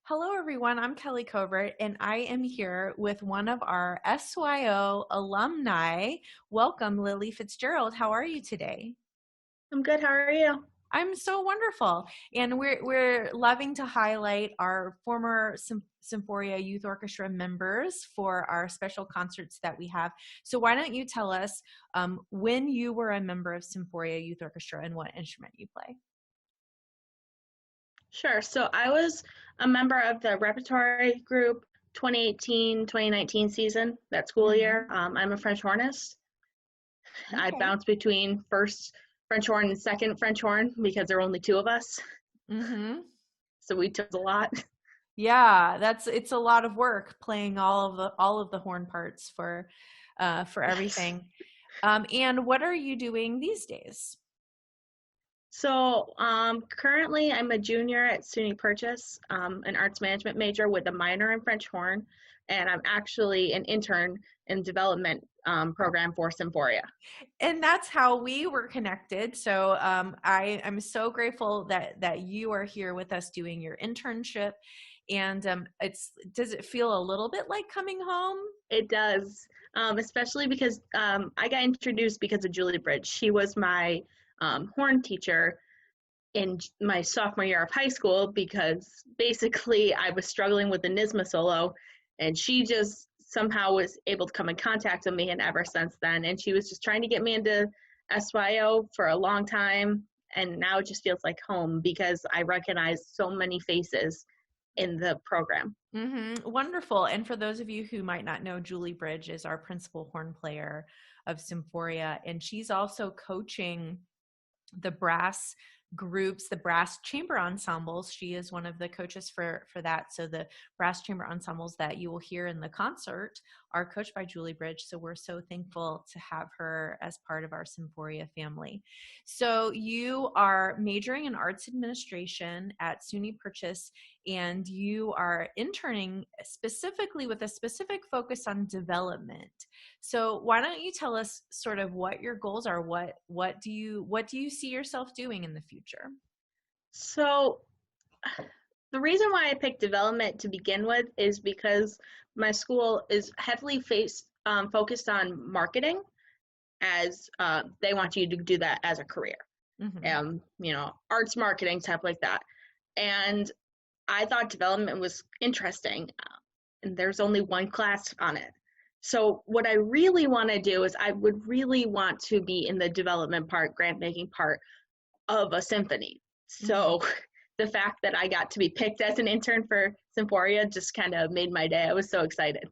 Hello, everyone. I'm Kelly Covert, and I am here with one of our SYO alumni. Welcome, Lily Fitzgerald. How are you today? I'm good. How are you? I'm so wonderful, and we're loving to highlight our former Symphoria Youth Orchestra members for our special concerts that we have. So why don't you tell us when you were a member of Symphoria Youth Orchestra and what instrument you play? Sure. So I was a member of the repertory group 2018-2019 season, that school year. Mm-hmm. I'm a French hornist. I Okay. bounced between first French horn and second French horn because there were only two of us. Mm-hmm. So we took a lot. Yeah, it's a lot of work playing all of the horn parts for Yes. everything. And what are you doing these days? So currently I'm a junior at SUNY Purchase, an arts management major with a minor in French horn, and I'm actually an intern in development program for Symphoria. And that's how we were connected. So I'm so grateful that you are here with us doing your internship. And does it feel a little bit like coming home? It does, especially because I got introduced because of Julie Bridge. She was my horn teacher in my sophomore year of high school because basically I was struggling with the NISMA solo, and she just somehow was able to come in contact with me, and ever since then. And she was just trying to get me into SYO for a long time, and now it just feels like home because I recognize so many faces in the program. Wonderful. And for those of you who might not know, Julie Bridge is our principal horn player of Symphoria, and she's also coaching the brass groups, the brass chamber ensembles. She is one of the coaches for that. So the brass chamber ensembles that you will hear in the concert are coached by Julie Bridge. So we're so thankful to have her as part of our Symphoria family. So you are majoring in arts administration at SUNY Purchase, and you are interning specifically with a specific focus on development. So why don't you tell us sort of what your goals are? What do you see yourself doing in the future? So the reason why I picked development to begin with is because my school is heavily focused on marketing, as they want you to do that as a career. Mm-hmm. Arts marketing type like that. And I thought development was interesting, and there's only one class on it. So what I really want to do is I would really want to be in the development part, grant making part of a symphony. Mm-hmm. So the fact that I got to be picked as an intern for Symphoria just kind of made my day. I was so excited.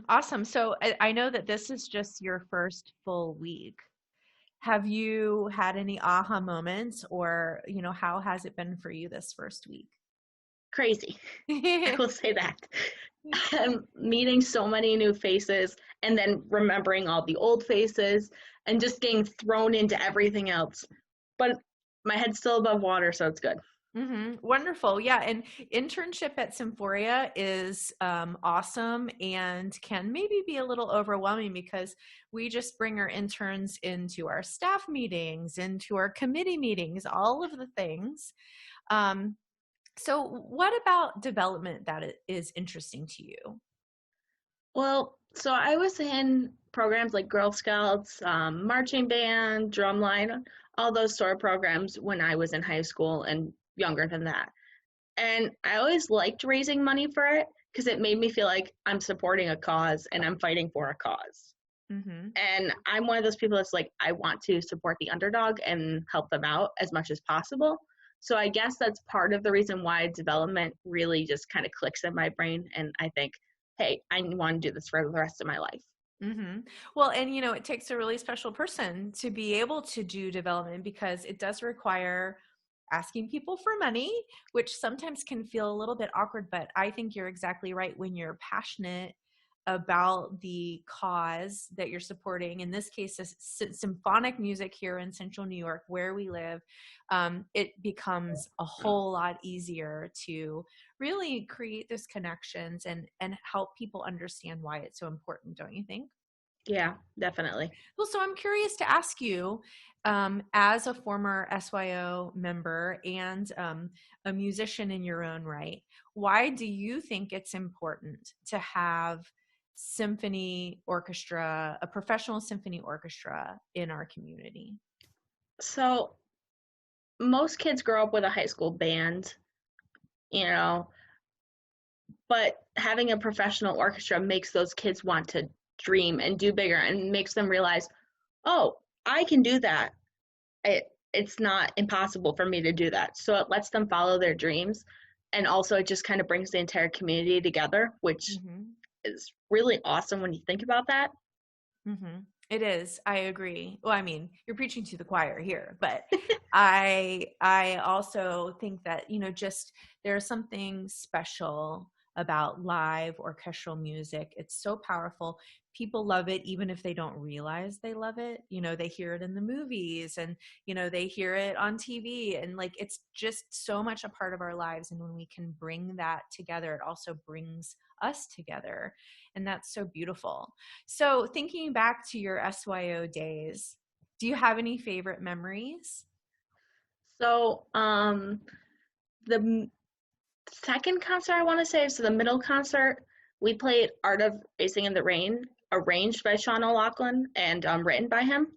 Awesome. So I know that this is just your first full week. Have you had any aha moments, or how has it been for you this first week? Crazy. I will say that. I'm meeting so many new faces and then remembering all the old faces and just getting thrown into everything else. But my head's still above water, so it's good. Wonderful. Yeah. And internship at Symphoria is awesome and can maybe be a little overwhelming because we just bring our interns into our staff meetings, into our committee meetings, all of the things. Um, so, what about development that is interesting to you? Well, so I was in programs like Girl Scouts, marching band, drumline, all those sort of programs when I was in high school and younger than that. And I always liked raising money for it because it made me feel like I'm supporting a cause and I'm fighting for a cause. hmm And I'm one of those people that's like, I want to support the underdog and help them out as much as possible. So I guess that's part of the reason why development really just kind of clicks in my brain. And I think, hey, I want to do this for the rest of my life. hmm Well, and it takes a really special person to be able to do development because it does require asking people for money, which sometimes can feel a little bit awkward. But I think you're exactly right. When you're passionate about the cause that you're supporting, in this case, symphonic music here in Central New York, where we live, it becomes a whole lot easier to really create those connections and help people understand why it's so important, don't you think? Yeah, definitely. Well, so I'm curious to ask you, as a former SYO member and a musician in your own right, why do you think it's important to have symphony orchestra, a professional symphony orchestra in our community? So most kids grow up with a high school band, you know, but having a professional orchestra makes those kids want to dream and do bigger and makes them realize, oh, I can do that. It's not impossible for me to do that. So it lets them follow their dreams. And also, it just kind of brings the entire community together, which is really awesome when you think about that. It is. I agree. Well, I mean, you're preaching to the choir here, but I also think that, just there's something special about live orchestral music. It's so powerful. People love it even if they don't realize they love it. They hear it in the movies and, they hear it on TV, and like it's just so much a part of our lives. And when we can bring that together, it also brings us together. And that's so beautiful. So thinking back to your SYO days, do you have any favorite memories? So the second concert I want to say, so the middle concert, we played Art of Racing in the Rain, arranged by SYO Alum and written by him.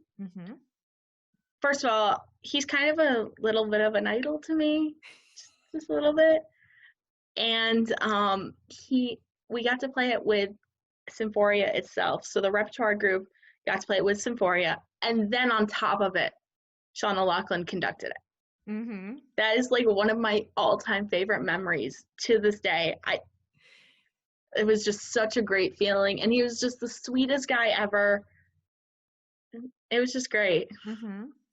First of all, he's kind of a little bit of an idol to me, just a little bit. And we got to play it with Symphoria itself. So the repertoire group got to play it with Symphoria, and then on top of it, SYO Alum conducted it. That is like one of my all-time favorite memories to this day. It was just such a great feeling, and he was just the sweetest guy ever. It was just great.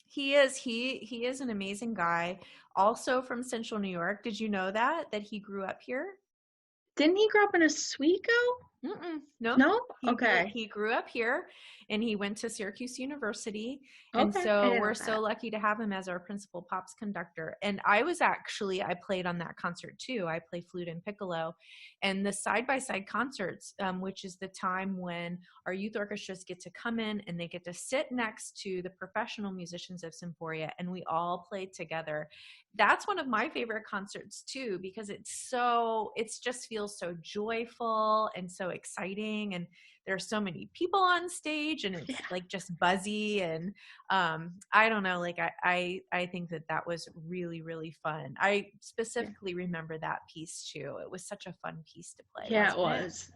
He is an amazing guy. Also from Central New York. Did you know that he grew up here? Didn't he grow up in Oswego? No? Okay. He grew up here, and he went to Syracuse University. And so we're so lucky to have him as our principal pops conductor. And I played on that concert too. I play flute and piccolo. And the side-by-side concerts, which is the time when our youth orchestras get to come in and they get to sit next to the professional musicians of Symphoria, and we all play together. That's one of my favorite concerts too, because it just feels so joyful and so exciting, and there's so many people on stage, and it's like just buzzy, and I don't know, like I think that was really, really fun. I specifically remember that piece too. It was such a fun piece to play. Yeah, it was.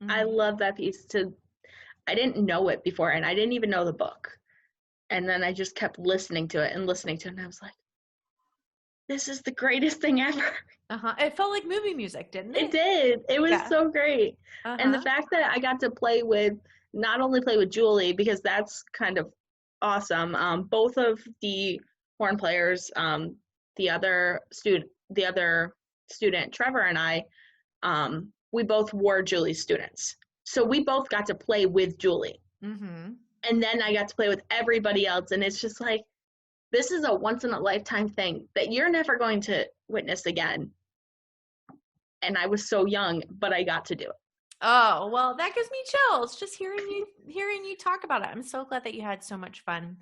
I love that piece too. I didn't know it before, and I didn't even know the book, and then I just kept listening to it, and I was like, this is the greatest thing ever. It felt like movie music, didn't it? It did. It was so great. And the fact that I got to not only play with Julie, because that's kind of awesome. Both of the horn players, the other student, Trevor, and I, we both were Julie's students. So we both got to play with Julie. And then I got to play with everybody else. And it's just like, this is a once in a lifetime thing that you're never going to witness again. And I was so young, but I got to do it. Oh, well, that gives me chills just hearing you talk about it. I'm so glad that you had so much fun.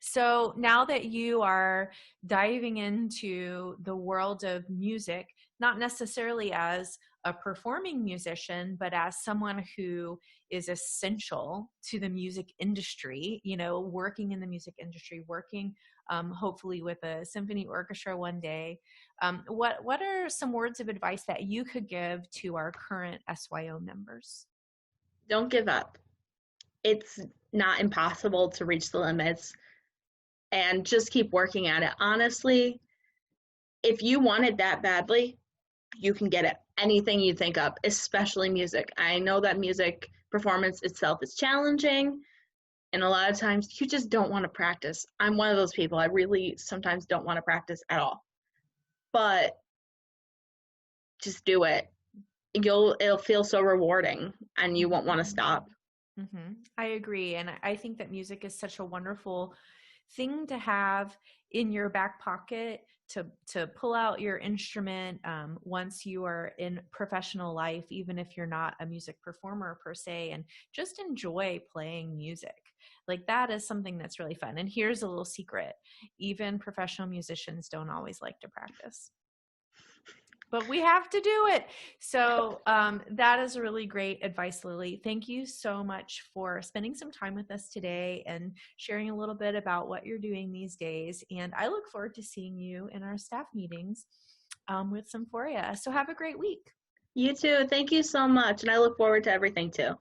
So now that you are diving into the world of music, not necessarily as a performing musician, but as someone who is essential to the music industry, working in the music industry, working hopefully with a symphony orchestra one day. What are some words of advice that you could give to our current SYO members? Don't give up. It's not impossible to reach the limits, and just keep working at it. Honestly, if you want it that badly, you can get it. Anything you think of, especially music. I know that music performance itself is challenging, and a lot of times you just don't want to practice. I'm one of those people. I really sometimes don't want to practice at all. But just do it. It'll feel so rewarding, and you won't want to stop. I agree. And I think that music is such a wonderful thing to have in your back pocket to pull out your instrument once you are in professional life, even if you're not a music performer per se, and just enjoy playing music. Like that is something that's really fun. And here's a little secret. Even professional musicians don't always like to practice. but we have to do it. So that is really great advice, Lily. Thank you so much for spending some time with us today and sharing a little bit about what you're doing these days. And I look forward to seeing you in our staff meetings with Symphoria. So have a great week. You too. Thank you so much. And I look forward to everything too.